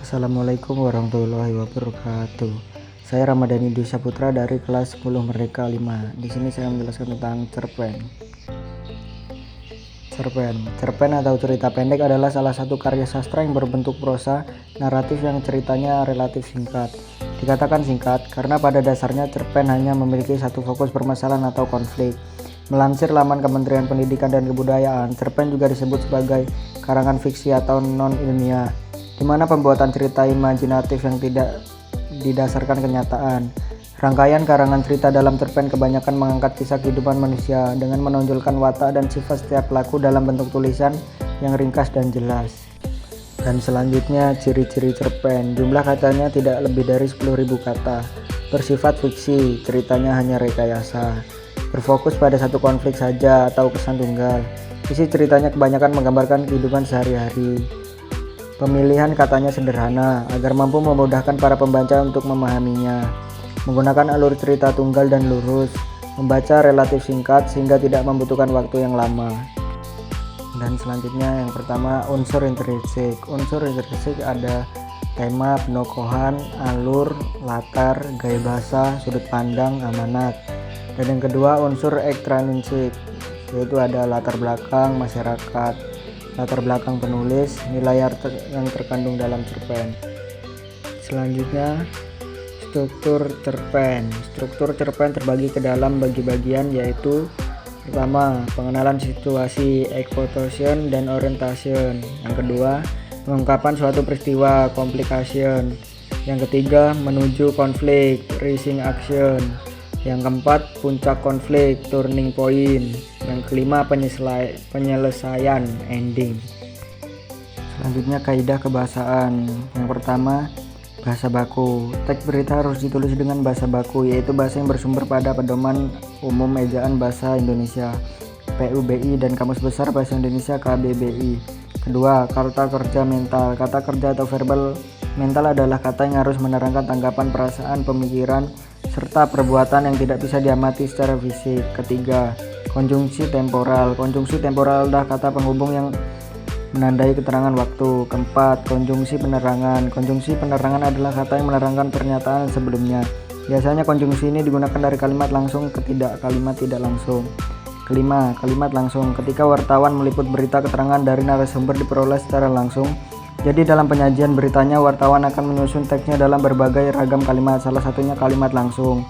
Assalamualaikum warahmatullahi wabarakatuh. Saya Ramadhani Dwi Saputra dari kelas 10 Merdeka 5. Di sini saya menjelaskan tentang cerpen. Cerpen atau cerita pendek adalah salah satu karya sastra yang berbentuk prosa naratif yang ceritanya relatif singkat. Dikatakan singkat karena pada dasarnya cerpen hanya memiliki satu fokus permasalahan atau konflik. Melansir laman Kementerian Pendidikan dan Kebudayaan, cerpen juga disebut sebagai karangan fiksi atau non-ilmiah, di mana pembuatan cerita imajinatif yang tidak didasarkan kenyataan. Rangkaian karangan cerita dalam cerpen kebanyakan mengangkat kisah kehidupan manusia dengan menonjolkan watak dan sifat setiap pelaku dalam bentuk tulisan yang ringkas dan jelas. Dan selanjutnya ciri-ciri cerpen. Jumlah katanya tidak lebih dari 10.000 kata. Bersifat fiksi, ceritanya hanya rekayasa. Berfokus pada satu konflik saja atau kesan tunggal. Isi ceritanya kebanyakan menggambarkan kehidupan sehari-hari. Pemilihan katanya sederhana agar mampu memudahkan para pembaca untuk memahaminya. Menggunakan alur cerita tunggal dan lurus, membaca relatif singkat sehingga tidak membutuhkan waktu yang lama. Dan selanjutnya yang pertama unsur intrinsik. Unsur intrinsik ada tema, penokohan, alur, latar, gaya bahasa, sudut pandang, amanat. Dan yang kedua unsur ekstransik, yaitu ada latar belakang masyarakat, latar belakang penulis, nilai yang terkandung dalam cerpen. Selanjutnya struktur cerpen. Struktur cerpen terbagi ke dalam bagi-bagian, yaitu pertama pengenalan situasi, exposition dan orientation. Yang kedua pengungkapan suatu peristiwa, complication. Yang ketiga menuju konflik, rising action. Yang keempat puncak konflik, turning point. Yang kelima penyelesaian, ending. Selanjutnya kaidah kebahasaan. Yang pertama bahasa baku. Teks berita harus ditulis dengan bahasa baku, yaitu bahasa yang bersumber pada Pedoman Umum Ejaan Bahasa Indonesia PUBI dan Kamus Besar Bahasa Indonesia KBBI. Kedua, kata kerja mental. Kata kerja atau verbal mental adalah kata yang harus menerangkan tanggapan, perasaan, pemikiran, serta perbuatan yang tidak bisa diamati secara fisik. Ketiga, konjungsi temporal. Konjungsi temporal adalah kata penghubung yang menandai keterangan waktu. Keempat, konjungsi penerangan. Konjungsi penerangan adalah kata yang menerangkan pernyataan sebelumnya. Biasanya konjungsi ini digunakan dari kalimat langsung ke kalimat tidak langsung. Kelima, kalimat langsung. Ketika wartawan meliput berita, keterangan dari narasumber diperoleh secara langsung. Jadi dalam penyajian beritanya, wartawan akan menyusun teksnya dalam berbagai ragam kalimat, salah satunya kalimat langsung.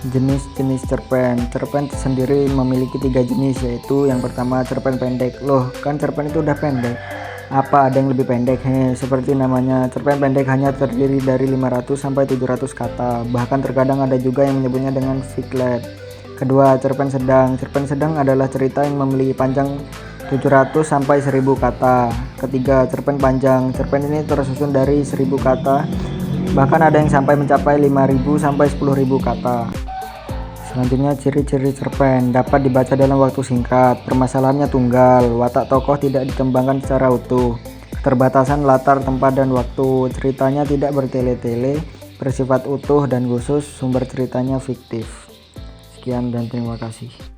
Jenis-jenis cerpen. Cerpen sendiri memiliki 3 jenis, yaitu yang pertama cerpen pendek. Loh, kan cerpen itu udah pendek. Apa ada yang lebih pendek? Seperti namanya, cerpen pendek hanya terdiri dari 500 sampai 700 kata. Bahkan terkadang ada juga yang menyebutnya dengan vignette. Kedua, cerpen sedang. Cerpen sedang adalah cerita yang memiliki panjang 700 sampai 1000 kata. Ketiga, cerpen panjang. Cerpen ini tersusun dari 1000 kata. Bahkan ada yang sampai mencapai 5000 sampai 10.000 kata. Selanjutnya ciri-ciri cerpen. Dapat dibaca dalam waktu singkat. Permasalahannya tunggal. Watak tokoh tidak dikembangkan secara utuh. Keterbatasan latar, tempat, dan waktu. Ceritanya tidak bertele-tele, bersifat utuh dan khusus. Sumber ceritanya fiktif. Sekian dan terima kasih.